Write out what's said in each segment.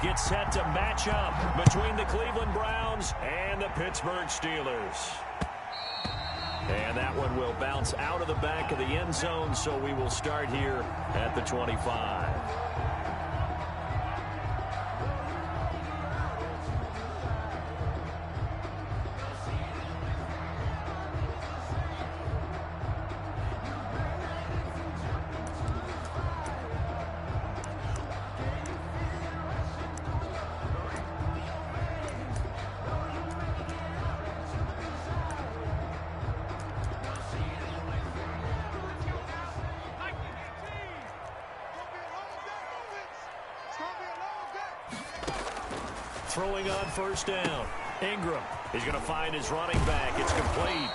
gets set to match up between the Cleveland Browns and the Pittsburgh Steelers. And that one will bounce out of the back of the end zone, so we will start here at the 25. Throwing on first down. Ingram. He's going to find his running back. It's complete.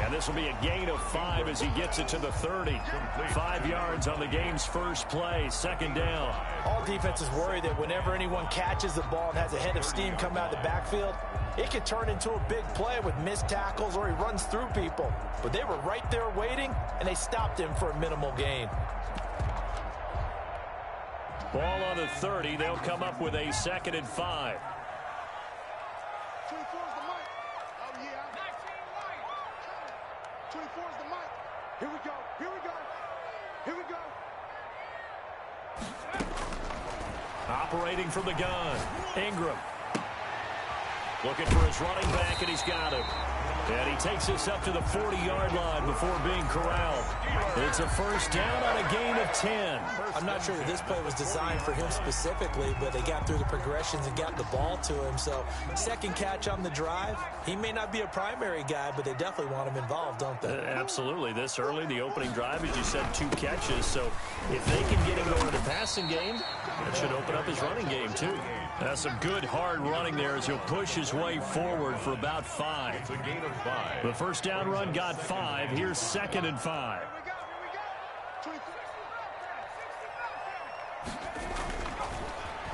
And this will be a gain of 5 as he gets it to the 30. 5 yards on the game's first play. Second down. All defenses worry that whenever anyone catches the ball and has a head of steam come out of the backfield, it can turn into a big play with missed tackles or he runs through people. But they were right there waiting, and they stopped him for a minimal gain. Ball on the 30. They'll come up with a 2nd and 5. Here we go. Here we go. Here we go. Operating from the gun. Ingram. Looking for his running back, and he's got him. And he takes us up to the 40-yard line before being corralled. It's a first down on a gain of 10. I'm not sure that this play was designed for him specifically, but they got through the progressions and got the ball to him. So, second catch on the drive. He may not be a primary guy, but they definitely want him involved, don't they? Absolutely. This early, the opening drive, as you said, 2 catches. So, if they can get him going in the passing game, that should open up his running game, too. That's some good, hard running there as he'll push his way forward for about 5. It's a gain of 5. The first down run got 5. Here's 2nd and 5.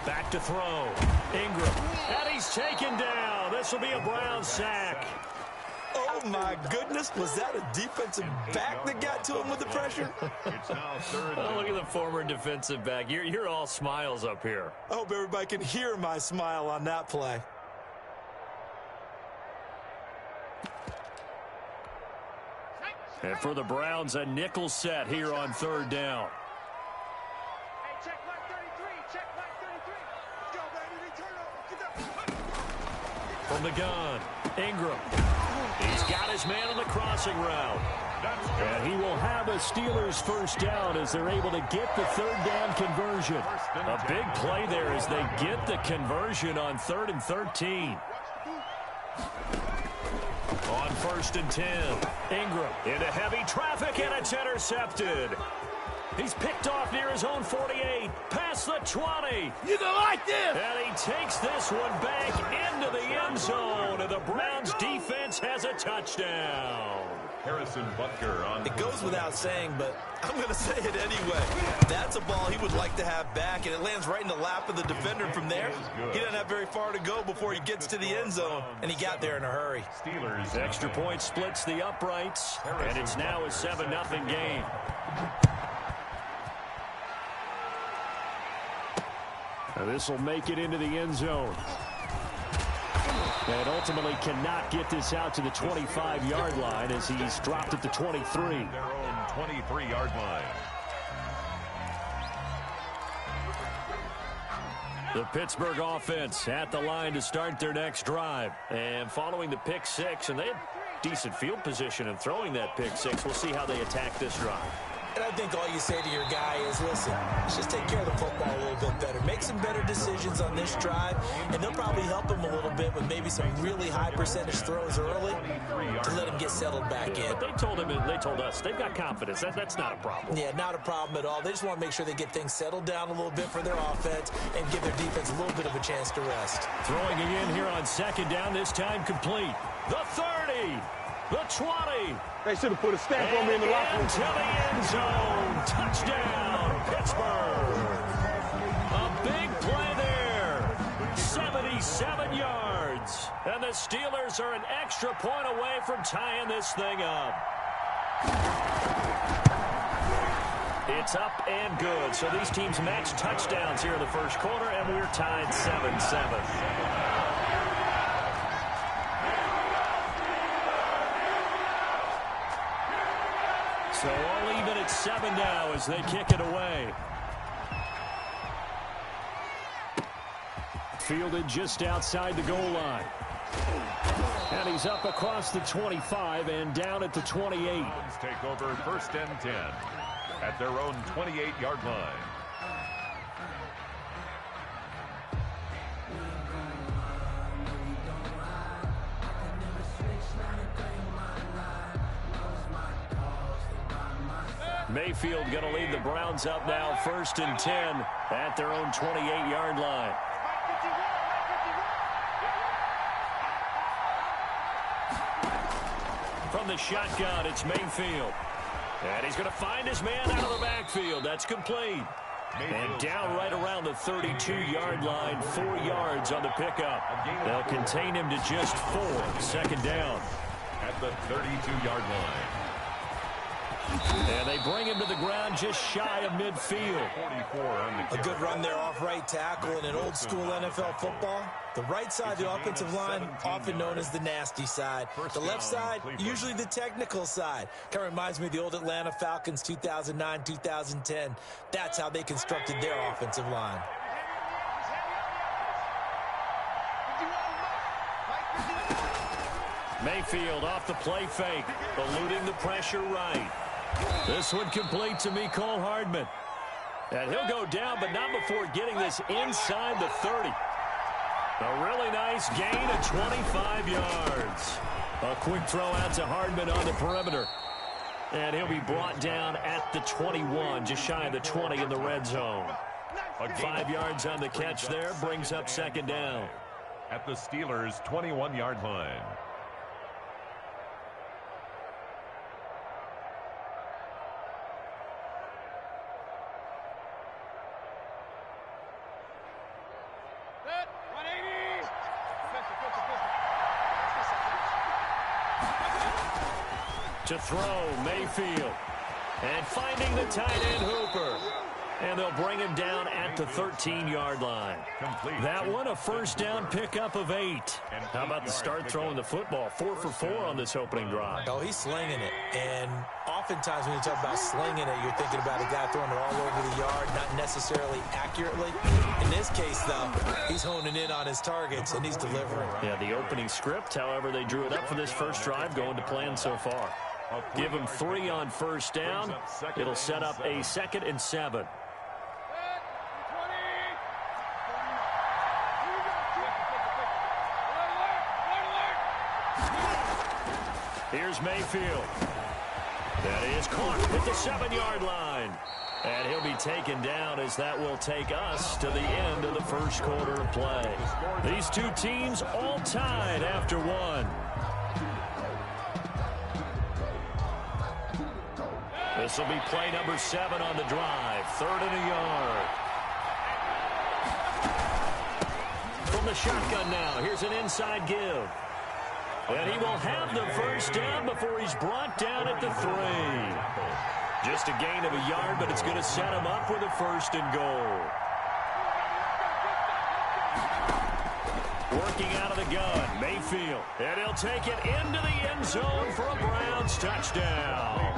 Back to throw. Ingram. And he's taken down. This will be a Brown sack. Oh, my goodness. Was that a defensive back that got to him with the pressure? It's now 3rd. Oh, look at the former defensive back. You're all smiles up here. I hope everybody can hear my smile on that play. And for the Browns, a nickel set here on 3rd down. Hey, check line 33. Check line 33. Let's go, baby. Return over. Get that. From the gun, Ingram. He's got his man on the crossing route. And he will have a Steelers first down as they're able to get the 3rd down conversion. A big play there as they get the conversion on 3rd and 13. On 1st and 10, Ingram into heavy traffic, and it's intercepted. He's picked off near his own 48, past the 20. You gonna like this? And he takes this one back into the end zone, and the Browns defense has a touchdown. Harrison Butker on. It goes without saying, but I'm going to say it anyway. That's a ball he would like to have back, and it lands right in the lap of the defender from there. He doesn't have very far to go before he gets to the end zone, and he got there in a hurry. Steelers. Extra point splits the uprights, and it's now a 7-0 game. This will make it into the end zone. And ultimately cannot get this out to the 25-yard line as he's dropped at the 23. Their own 23-yard line. The Pittsburgh offense at the line to start their next drive. And following the pick 6, and they had decent field position in throwing that pick 6. We'll see how they attack this drive. And I think all you say to your guy is, listen, let's just take care of the football a little bit better. Make some better decisions on this drive, and they'll probably help him a little bit with maybe some really high percentage throws early to let him get settled back in. But they told him, and they told us, they've got confidence. That's not a problem. Yeah, not a problem at all. They just want to make sure they get things settled down a little bit for their offense and give their defense a little bit of a chance to rest. Throwing again here on 2nd down, this time complete. The 30. The 20. They should have put a stamp on me in the locker room. Into the end zone. Touchdown, Pittsburgh. A big play there. 77 yards. And the Steelers are an extra point away from tying this thing up. It's up and good. So these teams match touchdowns here in the first quarter, and we're tied 7-7. So all even at 7 now as they kick it away. Fielded just outside the goal line. And he's up across the 25 and down at the 28. Take over 1st and 10 at their own 28-yard line. Mayfield going to lead the Browns up now 1st and 10 at their own 28-yard line. From the shotgun, it's Mayfield. And he's going to find his man out of the backfield. That's complete. And down right around the 32-yard line, 4 yards on the pickup. They'll contain him to just 4. 2nd down. At the 32-yard line. And they bring him to the ground just shy of midfield. 44 on the A good run there off right tackle in an old-school NFL football. The right side of the offensive line, often known as the nasty side. The left side, usually the technical side. Kind of reminds me of the old Atlanta Falcons 2009, 2010. That's how they constructed their offensive line. Mayfield off the play fake, eluding the pressure right. This one complete to Mecole Hardman. And he'll go down, but not before getting this inside the 30. A really nice gain of 25 yards. A quick throw out to Hardman on the perimeter. And he'll be brought down at the 21, just shy of the 20 in the red zone. 5 yards on the catch there, brings up 2nd down. At the Steelers' 21-yard line. To throw, Mayfield. And finding the tight end, Hooper. And they'll bring him down at the 13-yard line. That one, a 1st down pickup of 8. How about the start throwing the football? 4 for 4 on this opening drive. Oh, he's slinging it. And oftentimes when you talk about slinging it, you're thinking about a guy throwing it all over the yard, not necessarily accurately. In this case, though, he's honing in on his targets, and he's delivering. Yeah, the opening script, however, they drew it up for this first drive, going to plan so far. Give him 3 on 1st down. It'll set up a 2nd and 7. Here's Mayfield. That is caught at the 7-yard line. And he'll be taken down as that will take us to the end of the first quarter of play. These two teams all tied after 1. This will be play number 7 on the drive. 3rd and a yard. From the shotgun now, here's an inside give. And he will have the 1st down before he's brought down at the 3. Just a gain of a yard, but it's going to set him up with a 1st and goal. Working out of the gun, Mayfield. And he'll take it into the end zone for a Browns touchdown.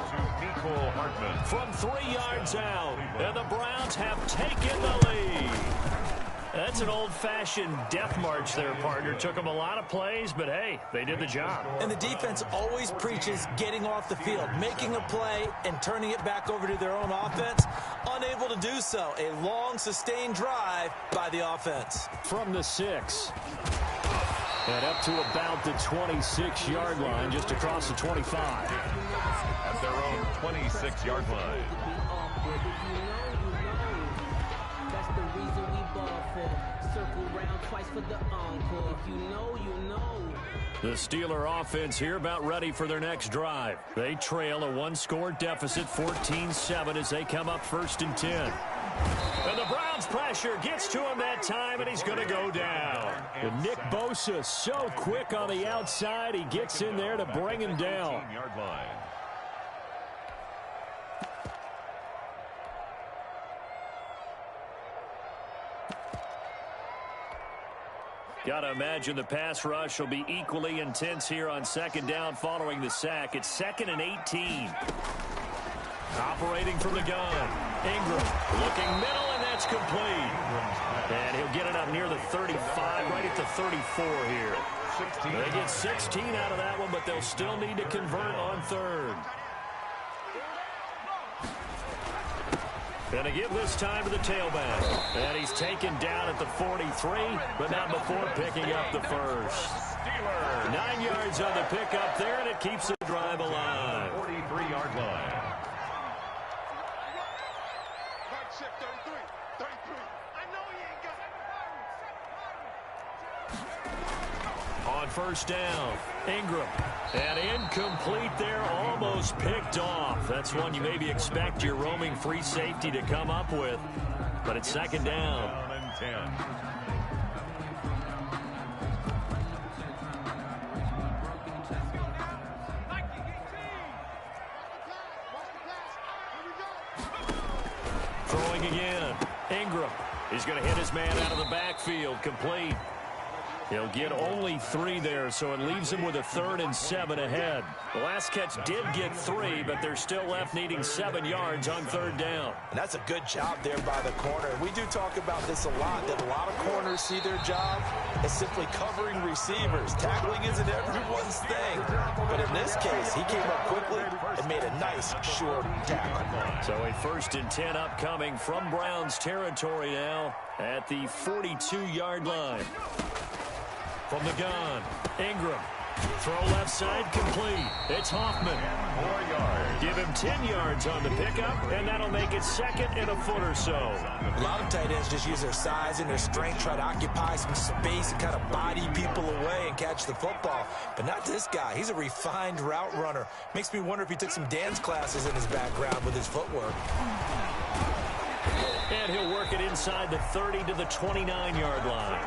From 3 yards out, and the Browns have taken the lead. That's an old-fashioned death march there, partner. Took them a lot of plays, but hey, they did the job. And the defense always preaches getting off the field, making a play, and turning it back over to their own offense. Unable to do so. A long, sustained drive by the offense. From the 6. And up to about the 26-yard line, just across the 25. At their own 26-yard line. The Steeler offense here about ready for their next drive. They trail a 1-score deficit, 14-7, as they come up 1st and 10. And the Browns pressure gets to him that time, and he's going to go down. And Nick Bosa so quick on the outside, he gets in there to bring him down. Got to imagine the pass rush will be equally intense here on second down following the sack. It's 2nd and 18. Operating from the gun. Ingram looking middle, and that's complete. And he'll get it up near the 35, right at the 34 here. They get 16 out of that one, but they'll still need to convert on third. Going to give this time to the tailback. And he's taken down at the 43, but not before picking up the first. 9 yards on the pickup there, and it keeps the drive alive. 43-yard line. On first down, Ingram. And incomplete there, almost picked off. That's one you maybe expect your roaming free safety to come up with. But it's second down. Down and 10. Throwing again. Ingram. He's going to hit his man out of the backfield. Complete. He'll get only 3 there, so it leaves him with a 3rd and 7 ahead. The last catch did get 3, but they're still left needing 7 yards on third down. And that's a good job there by the corner. We do talk about this a lot, that a lot of corners see their job as simply covering receivers. Tackling isn't everyone's thing. But in this case, he came up quickly and made a nice, short tackle. So a 1st and 10 upcoming from Browns territory now at the 42-yard line. From the gun, Ingram. Throw left side, complete. It's Hoffman. 4 yards. Give him 10 yards on the pickup, and that'll make it 2nd and a foot or so. A lot of tight ends just use their size and their strength, try to occupy some space and kind of body people away and catch the football. But not this guy. He's a refined route runner. Makes me wonder if he took some dance classes in his background with his footwork. And he'll work it inside the 30 to the 29-yard line.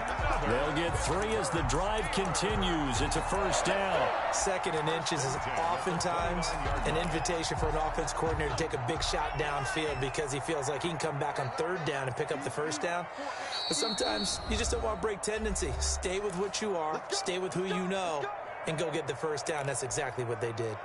They'll get 3 as the drive continues. It's a first down. 2nd and inches is oftentimes an invitation for an offense coordinator to take a big shot downfield because he feels like he can come back on third down and pick up the first down. But sometimes you just don't want to break tendency. Stay with what you are, stay with who you know, and go get the first down. That's exactly what they did.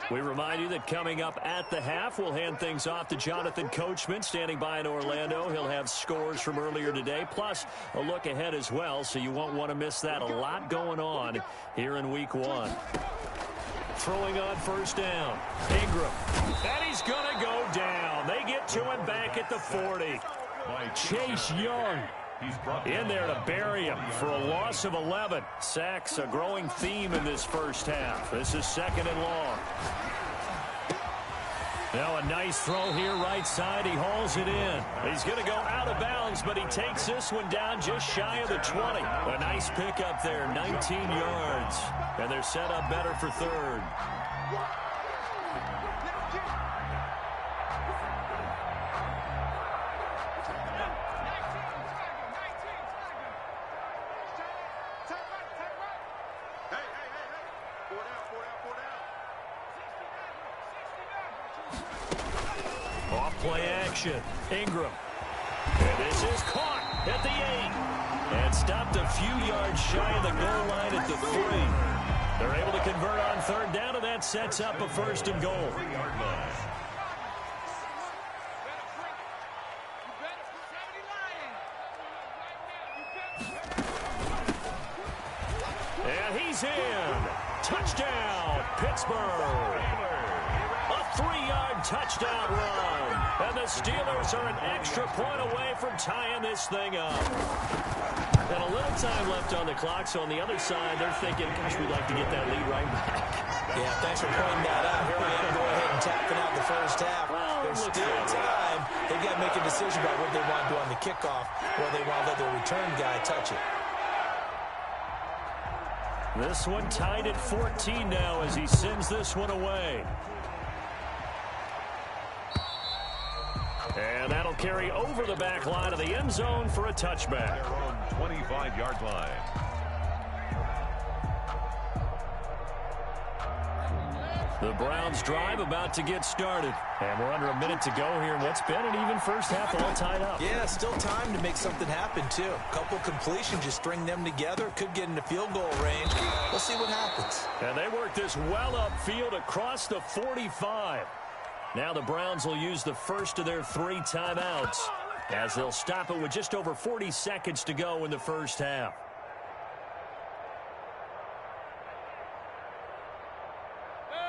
We remind you that coming up at the half, we'll hand things off to Jonathan Coachman standing by in Orlando. He'll have scores from earlier today, plus a look ahead as well, so you won't want to miss that. A lot going on here in week 1. Throwing on first down, Ingram. And he's going to go down. They get to him back at the 40. Chase Young in there to bury him for a loss of 11. Sacks, a growing theme in this first half. This is 2nd and long. Now a nice throw here right side. He hauls it in. He's going to go out of bounds, but he takes this one down just shy of the 20. A nice pickup there, 19 yards. And they're set up better for third. Play action. Ingram. And this is caught at the 8. And stopped a few yards shy of the goal line at the 3. They're able to convert on third down, and that sets up a 1st and goal. And he's in. Touchdown, Pittsburgh. A 3-yard touchdown run. And the Steelers are an extra point away from tying this thing up. And a little time left on the clock, so on the other side, they're thinking, gosh, we'd like to get that lead right back. Yeah, thanks for pointing that out. Here I am going ahead and tapping out the first half. There's still time. They've got to make a decision about what they want to do on the kickoff, or they want to let their return guy touch it. This one tied at 14 now as he sends this one away. And that'll carry over the back line of the end zone for a touchback. Their own 25-yard line. The Browns drive about to get started. And we're under a minute to go here in what's been an even first half, all tied up. Yeah, still time to make something happen, too. A couple completions, just string them together. Could get into field goal range. We'll see what happens. And they work this well upfield across the 45. Now the Browns will use the first of their 3 timeouts as they'll stop it with just over 40 seconds to go in the first half.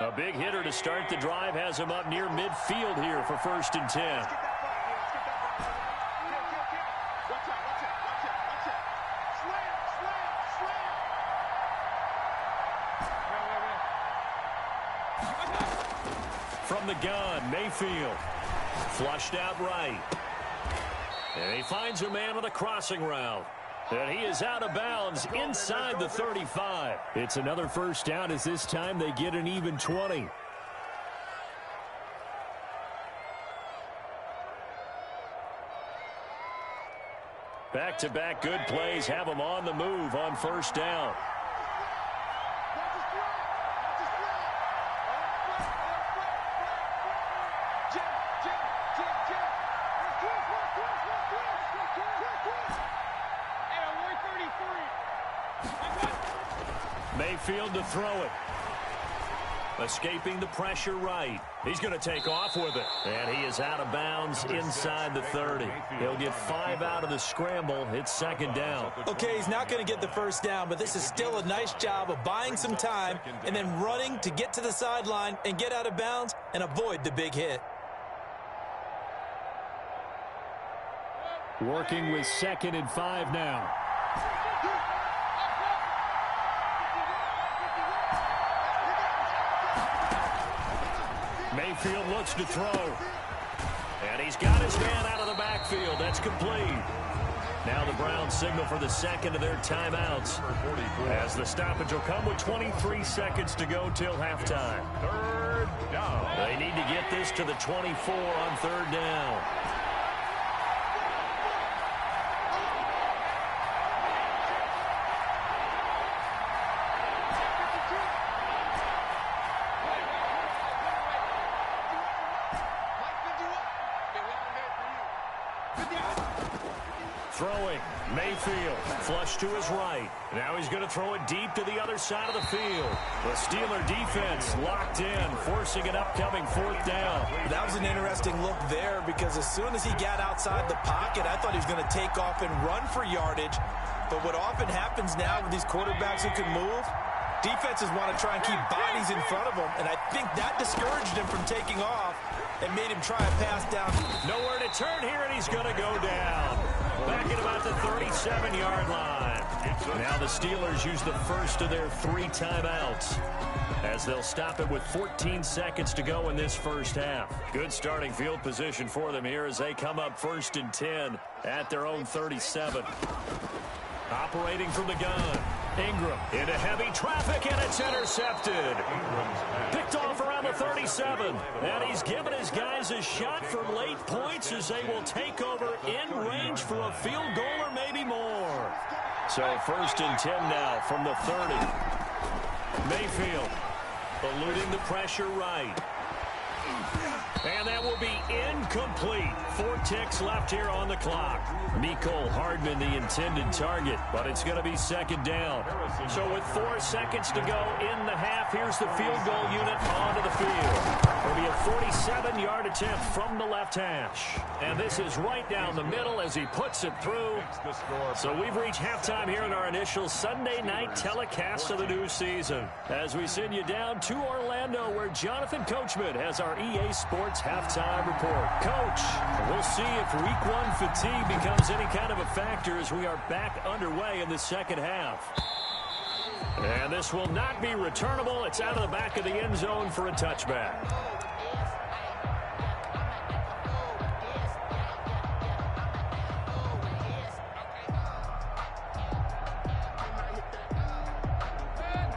A big hitter to start the drive has him up near midfield here for 1st and 10. From the gun, Mayfield. Flushed out right. And he finds a man on the crossing route. And he is out of bounds inside the 35. It's another first down as this time they get an even 20. Back-to-back good plays have them on the move on first down. Mayfield to throw it. Escaping the pressure right. He's going to take off with it. And he is out of bounds inside the 30. He'll get 5 out of the scramble. It's 2nd down. Okay, he's not going to get the first down, but this is still a nice job of buying some time and then running to get to the sideline and get out of bounds and avoid the big hit. Working with 2nd and 5 now. Mayfield looks to throw. And he's got his man out of the backfield. That's complete. Now the Browns signal for the 2nd of their timeouts as the stoppage will come with 23 seconds to go till halftime. 3rd down. They need to get this to the 24 on 3rd down. Throwing, Mayfield, flush to his right. Now he's going to throw it deep to the other side of the field. The Steeler defense locked in, forcing an upcoming 4th down. That was an interesting look there because as soon as he got outside the pocket, I thought he was going to take off and run for yardage. But what often happens now with these quarterbacks who can move, defenses want to try and keep bodies in front of them, and I think that discouraged him from taking off and made him try a pass down. Nowhere to turn here, and he's going to go down. Back at about the 37-yard line. Now the Steelers use the first of their 3 timeouts as they'll stop it with 14 seconds to go in this first half. Good starting field position for them here as they come up 1st and 10 at their own 37. Operating from the gun. Ingram into heavy traffic, and it's intercepted. Picked off around the 37. And he's given his guys a shot for late points as they will take over in range for a field goal or maybe more. So 1st and 10 now from the 30. Mayfield eluding the pressure right. And that will be incomplete. 4 ticks left here on the clock. Mecole Hardman the intended target, but it's going to be 2nd down. So with 4 seconds to go in the half, here's the field goal unit onto the field. It'll be a 47-yard attempt from the left hash. And this is right down the middle as he puts it through. So we've reached halftime here in our initial Sunday night telecast of the new season. As we send you down to Orlando, where Jonathan Coachman has our EA Sports halftime report. Coach, we'll see if week 1 fatigue becomes any kind of a factor as we are back underway in the 2nd half. And this will not be returnable. It's out of the back of the end zone for a touchback.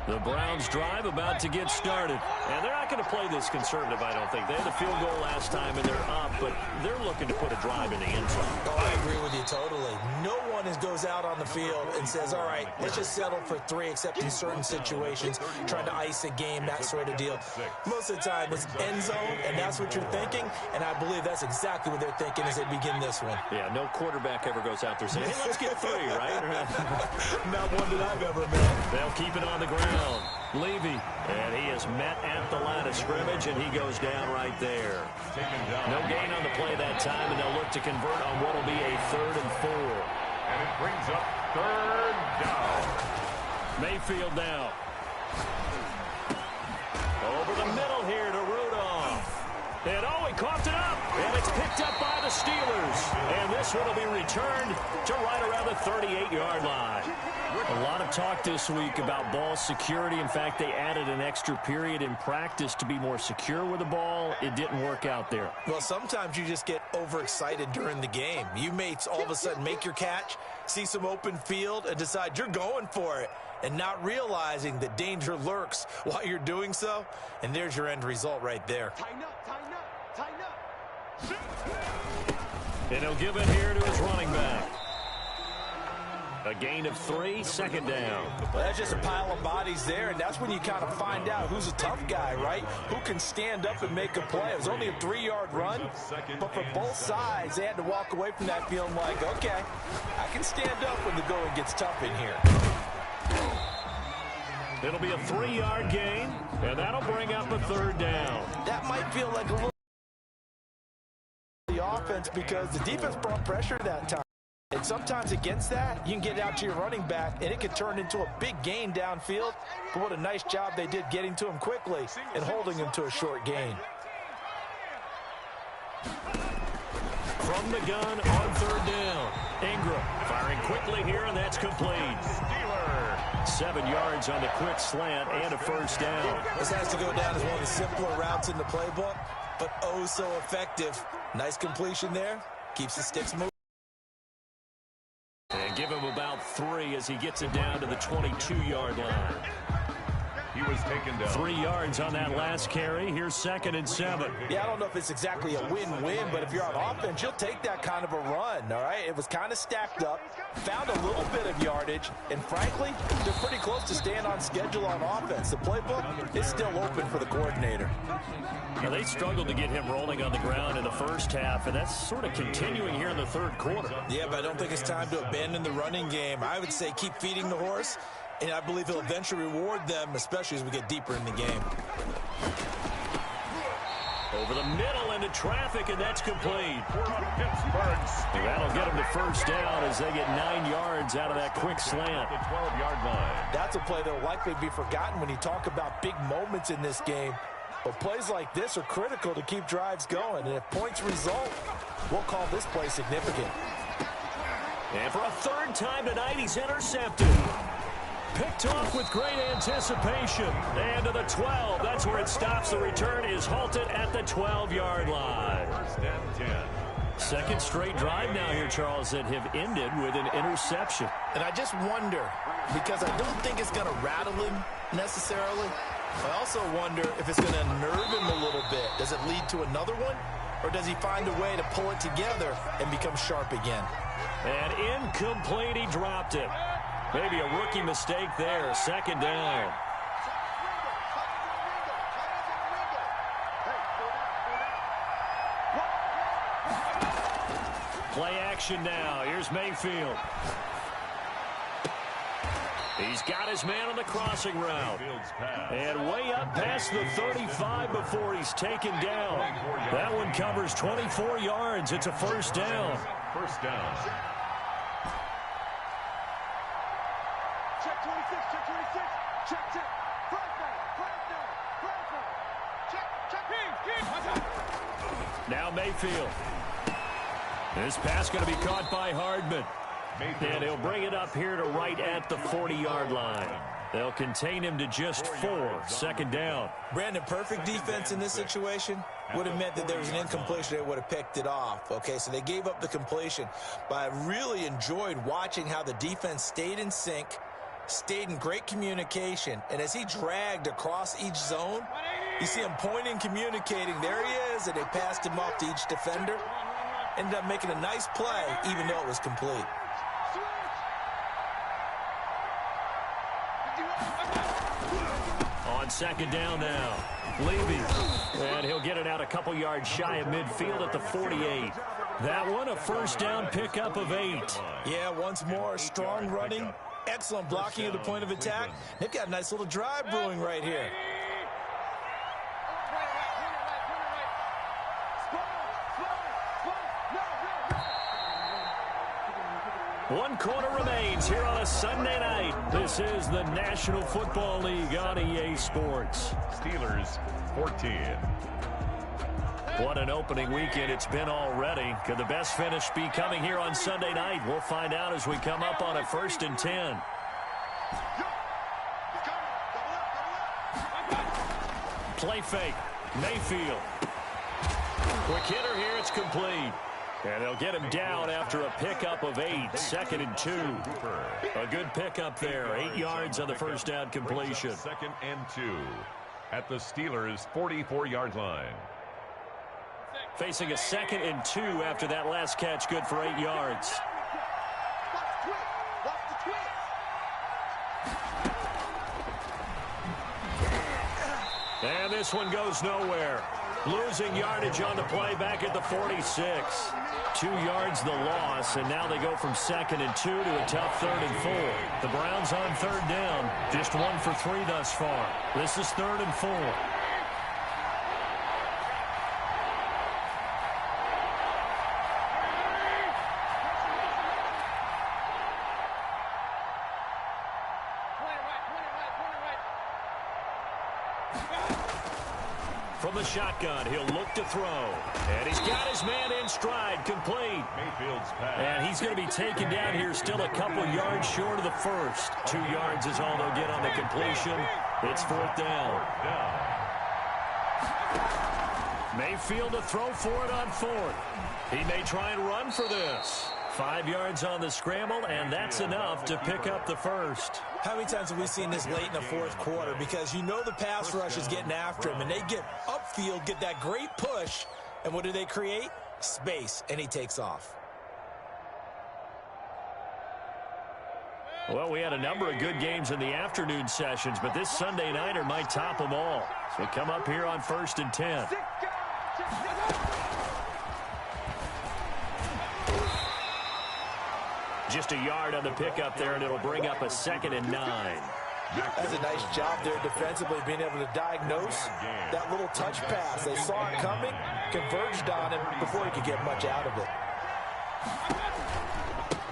The Browns drive about to get started. And they're not going to play this conservative, I don't think. They had a field goal last time, and they're up, but they're looking to put a drive in the end zone. Oh, I agree with you totally. No one goes goes out on the field and says, all right, let's just settle for 3, except in certain situations, trying to ice a game, that sort of deal. Most of the time, it's end zone, and that's what you're thinking, and I believe that's exactly what they're thinking as they begin this one. Yeah, no quarterback ever goes out there saying, hey, let's get 3, right? Not one that I've ever met. They'll keep it on the ground. Levy, and he is met at the line of scrimmage, and he goes down right there. No gain on the play that time, and they'll look to convert on what will be a 3rd and 4. And it brings up 3rd down. Mayfield now. Over the middle here to Rudolph. And he coughed it up. And it's picked up by the Steelers. And this one will be returned to right around the 38-yard line. A lot of talk this week about ball security. In fact, they added an extra period in practice to be more secure with the ball. It didn't work out there. Well, sometimes you just get overexcited during the game. You may all of a sudden make your catch, see some open field, and decide you're going for it, and not realizing that danger lurks while you're doing so. And there's your end result right there. Tighten up, tighten up, tighten up. And he'll give it here to his running back. A gain of 3, 2nd down. Well, that's just a pile of bodies there, and that's when you kind of find out who's a tough guy, right? Who can stand up and make a play. It was only a 3-yard run, but for both sides, they had to walk away from that feeling like, okay, I can stand up when the going gets tough in here. It'll be a 3-yard gain, and that'll bring up a 3rd down. That might feel like a little the offense because the defense brought pressure that time. And sometimes against that, you can get out to your running back, and it could turn into a big gain downfield. But what a nice job they did getting to him quickly and holding him to a short gain. From the gun on 3rd down. Ingram firing quickly here, and that's complete. 7 yards on the quick slant and a 1st down. This has to go down as one of the simpler routes in the playbook, but oh so effective. Nice completion there. Keeps the sticks moving. And give him about 3 as he gets it down to the 22-yard line. He was taken down. 3 yards on that last carry. Here's 2nd and 7. Yeah, I don't know if it's exactly a win-win, but if you're on offense, you'll take that kind of a run, all right? It was kind of stacked up, found a little bit of yardage, and frankly, they're pretty close to staying on schedule on offense. The playbook is still open for the coordinator. Now, they struggled to get him rolling on the ground in the first half, and that's sort of continuing here in the 3rd quarter. Yeah, but I don't think it's time to abandon the running game. I would say keep feeding the horse, and I believe he'll eventually reward them, especially as we get deeper in the game. Over the middle into traffic, and that's complete. That'll get them to 1st down as they get 9 yards out of that quick slant. The 12-yard line. That's a play that will likely be forgotten when you talk about big moments in this game. But plays like this are critical to keep drives going. And if points result, we'll call this play significant. And for a 3rd time tonight, he's intercepted. Picked off with great anticipation. And to the 12. That's where it stops. The return is halted at the 12-yard line. 1st and 10. 2nd straight drive now here, Charles, that have ended with an interception. And I just wonder, because I don't think it's going to rattle him necessarily. I also wonder if it's going to unnerve him a little bit. Does it lead to another one? Or does he find a way to pull it together and become sharp again? And incomplete, he dropped it. Maybe a rookie mistake there. 2nd down. Play action now. Here's Mayfield. He's got his man on the crossing route. And way up past the 35 before he's taken down. That one covers 24 yards. It's a 1st down. 1st down. Check 26, check 26. Check, check. Flag down, flag down. Check, check. Now Mayfield. This pass going to be caught by Hardman. And he'll bring it up here to right at the 40-yard line. They'll contain him to just 4. 2nd down. Brandon, perfect defense in this situation would have meant that there was an incompletion. They would have picked it off. Okay, so they gave up the completion. But I really enjoyed watching how the defense stayed in sync, stayed in great communication. And as he dragged across each zone, you see him pointing, communicating. There he is, and they passed him off to each defender. Ended up making a nice play, even though it was complete. On second down now, Levy. And he'll get it out a couple yards shy of midfield at the 48. That one, a first down pickup of 8. Yeah, once more, strong running, excellent blocking at the point of attack. They've got a nice little drive brewing right here. One quarter remains here on a Sunday night. This is the National Football League on EA Sports. Steelers 14. What an opening weekend it's been already. Could the best finish be coming here on Sunday night? We'll find out as we come up on a 1st and 10. Play fake. Mayfield. Quick hitter here. It's complete. And they'll get him down after a pickup of 8. 2nd and 2. A good pickup there. 8 yards on the first down completion. 2nd and 2 at the Steelers' 44-yard line. Facing a 2nd and 2 after that last catch. Good for 8 yards. And this one goes nowhere. Losing yardage on the play back at the 46. 2 yards the loss, and now they go from 2nd and 2 to a tough 3rd and 4. The Browns on 3rd down. Just 1 for 3 thus far. This is 3rd and 4. From the shotgun, he'll look to throw. And he's got his man in stride, complete. Mayfield's pass. And he's going to be taken down here still a couple yards short of the first. 2 yards is all they'll get on the completion. It's 4th down. Mayfield to throw for it on 4th. He may try and run for this. 5 yards on the scramble, and that's enough to pick up the first. How many times have we seen this late in the 4th quarter? Because you know the pass rush is getting after him, and they get upfield, get that great push, and what do they create? Space, and he takes off. Well, we had a number of good games in the afternoon sessions, but this Sunday nighter might top them all. So we come up here on 1st and 10. Just a yard on the pickup there, and it'll bring up a 2nd and 9. That's a nice job there defensively, being able to diagnose that little touch pass. They saw it coming, converged on him before he could get much out of it.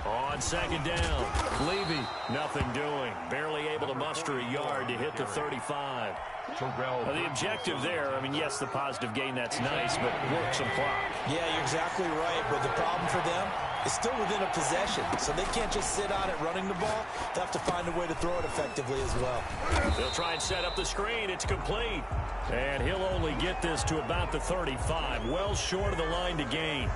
On 2nd down, Levy, nothing doing. Barely able to muster a yard to hit the 35. The objective there, I mean, yes, the positive gain, that's nice, but work some clock. Yeah, you're exactly right, but the problem for them is still within a possession, so they can't just sit on it running the ball. They have to find a way to throw it effectively as well. They'll try and set up the screen. It's complete. And he'll only get this to about the 35, well short of the line to gain.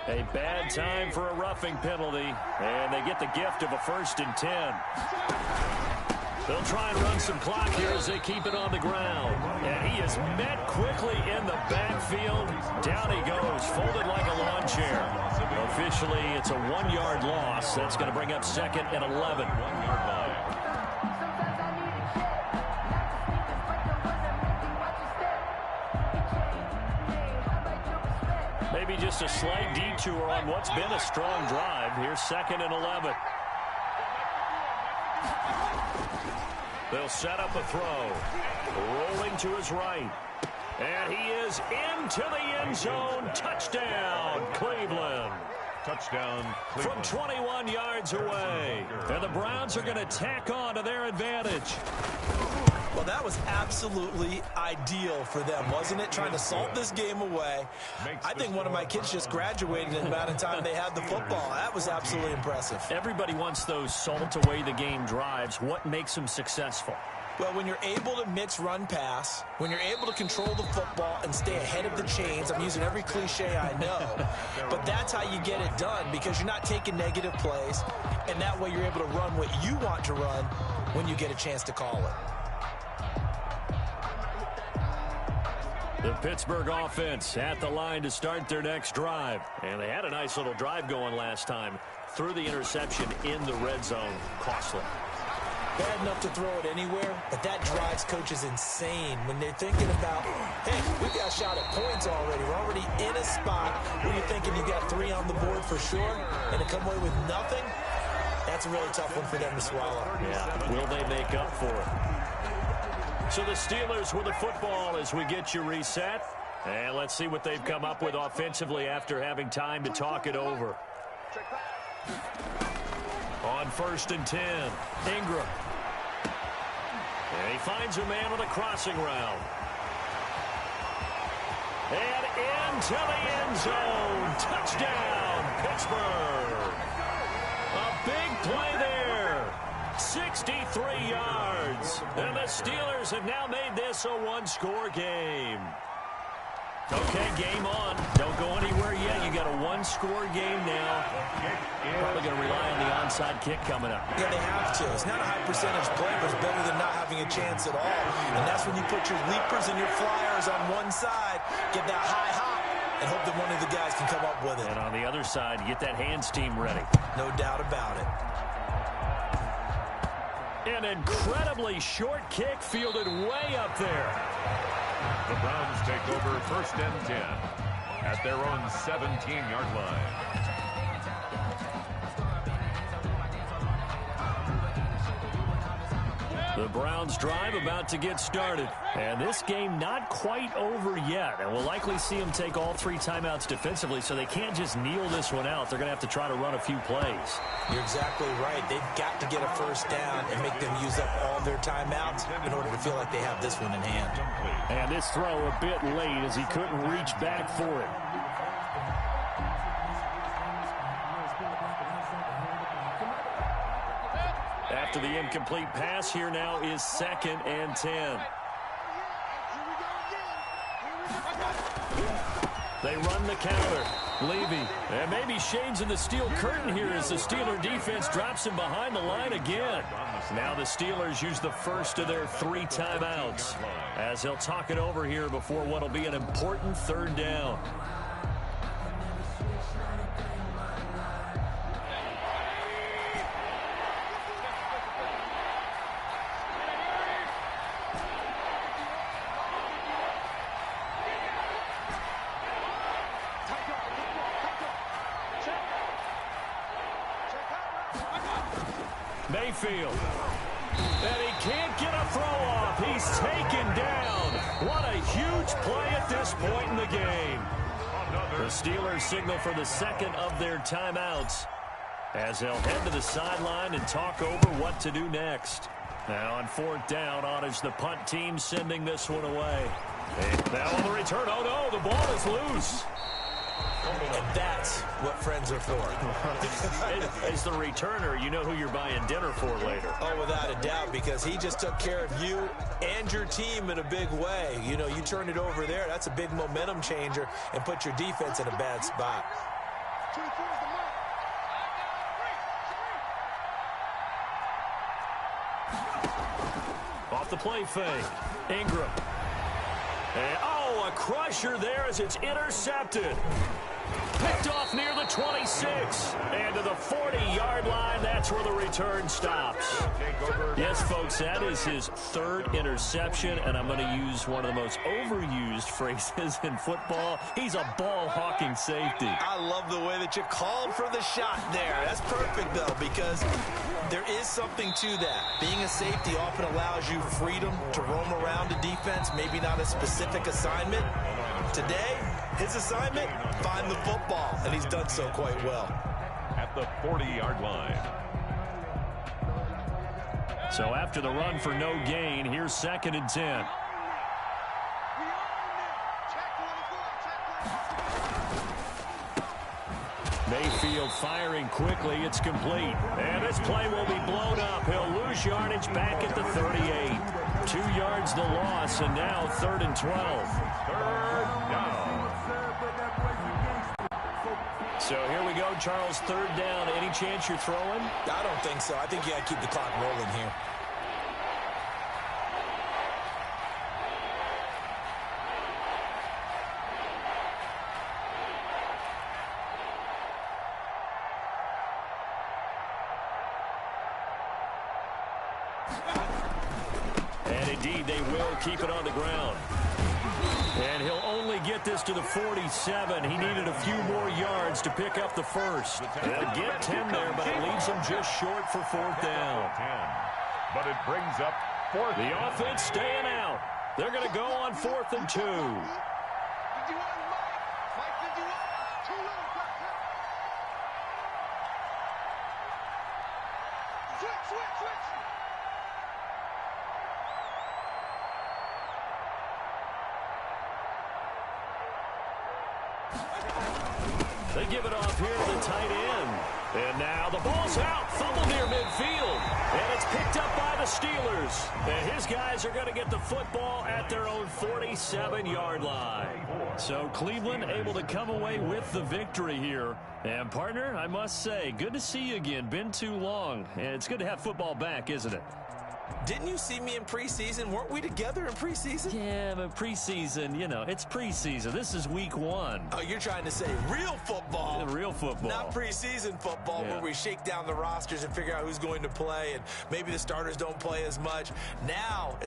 A bad time for a roughing penalty, and they get the gift of a 1st and 10. They'll try and run some clock here as they keep it on the ground. And he is met quickly in the backfield. Down he goes, folded like a lawn chair. Officially, it's a 1-yard loss. That's going to bring up 2nd and 11. Maybe just a slight detour on what's been a strong drive. Here's 2nd and 11. They'll set up a throw. Rolling to his right. And he is into the end zone. Touchdown, Cleveland. Touchdown, From Cleveland. 21 yards away. And the Browns are going to tack on to their advantage. Well, that was absolutely ideal for them, wasn't it? Trying to salt this game away. I think one of my kids just graduated in the amount of time they had the football. That was absolutely impressive. Everybody wants those salt away the game drives. What makes them successful? Well, when you're able to mix run pass, when you're able to control the football and stay ahead of the chains, I'm using every cliche I know, but that's how you get it done, because you're not taking negative plays, and that way you're able to run what you want to run when you get a chance to call it. The Pittsburgh offense at the line to start their next drive. And they had a nice little drive going last time. Threw the interception in the red zone. Costly. Bad enough to throw it anywhere, but that drives coaches insane when they're thinking about, hey, we've got a shot at points already. We're already in a spot where you're thinking you got 3 on the board for sure, and to come away with nothing, that's a really tough one for them to swallow. Yeah, will they make up for it? So the Steelers with the football as we get you reset. And let's see what they've come up with offensively after having time to talk it over. On 1st and 10, Ingram. And he finds a man on the crossing route. And into the end zone. Touchdown, Pittsburgh. A big play there. 63 yards. And the Steelers have now made this a one-score game. Okay, game on. Don't go anywhere yet. You got a one-score game now. Probably going to rely on the onside kick coming up. Yeah, they have to. It's not a high percentage play, but it's better than not having a chance at all. And that's when you put your leapers and your flyers on one side, get that high hop, and hope that one of the guys can come up with it. And on the other side, get that hands team ready. No doubt about it. An incredibly short kick fielded way up there. The Browns take over 1st and 10 at their own 17-yard line. The Browns drive about to get started. And this game not quite over yet. And we'll likely see them take all 3 timeouts defensively, so they can't just kneel this one out. They're going to have to try to run a few plays. You're exactly right. They've got to get a first down and make them use up all their timeouts in order to feel like they have this one in hand. And this throw a bit late as he couldn't reach back for it. After the incomplete pass, here now is 2nd and 10. They run the counter. Levy. And maybe shades in the steel curtain here as the Steeler defense drops him behind the line again. Now the Steelers use the first of their 3 timeouts as they'll talk it over here before what will be an important 3rd down. Mayfield. And he can't get a throw off. He's taken down. What a huge play at this point in the game. The Steelers signal for the 2nd of their timeouts as they'll head to the sideline and talk over what to do next. Now on 4th down, on is the punt team sending this one away. And now on the return, oh no, the ball is loose. And that's what friends are for. As the returner, you know who you're buying dinner for later. Oh, without a doubt, because he just took care of you and your team in a big way. You know, you turn it over there, that's a big momentum changer, and put your defense in a bad spot. Off the play fake. Ingram. And, oh, a crusher there as it's intercepted. Picked off near the 26. And to the 40-yard line, that's where the return stops. Yes, folks, that is his 3rd interception, and I'm going to use one of the most overused phrases in football. He's a ball-hawking safety. I love the way that you called for the shot there. That's perfect, though, because there is something to that. Being a safety often allows you freedom to roam around a defense, maybe not a specific assignment. Today, his assignment, find the football, and he's done so quite well. At the 40-yard line. So after the run for no gain, here's 2nd and 10. Mayfield firing quickly. It's complete. And this play will be blown up. He'll lose yardage back at the 38. 2 yards the loss, and now 3rd and 12. 3rd down. So here we go, Charles, 3rd down. Any chance you're throwing? I don't think so. I think you got to keep the clock rolling here. indeed, they will keep it on the ground. And he'll only get this to the 47. He needed a few more yards to pick up the first. They'll get 10 there, but it leaves them just short for fourth down. But it brings up fourth. The offense staying out. They're going to go on 4th and 2. 51, Mike 51, too low, switch. They give it off here to the tight end. And now the ball's out. Fumble near midfield. And it's picked up by the Steelers. And his guys are going to get the football at their own 47-yard line. So Cleveland able to come away with the victory here. And, partner, I must say, good to see you again. Been too long. And it's good to have football back, isn't it? Didn't you see me in preseason? Weren't we together in preseason? Yeah, but preseason, you know, it's preseason. This is week 1. Oh, you're trying to say real football. Real football. Not preseason football where we shake down the rosters and figure out who's going to play and maybe the starters don't play as much. Now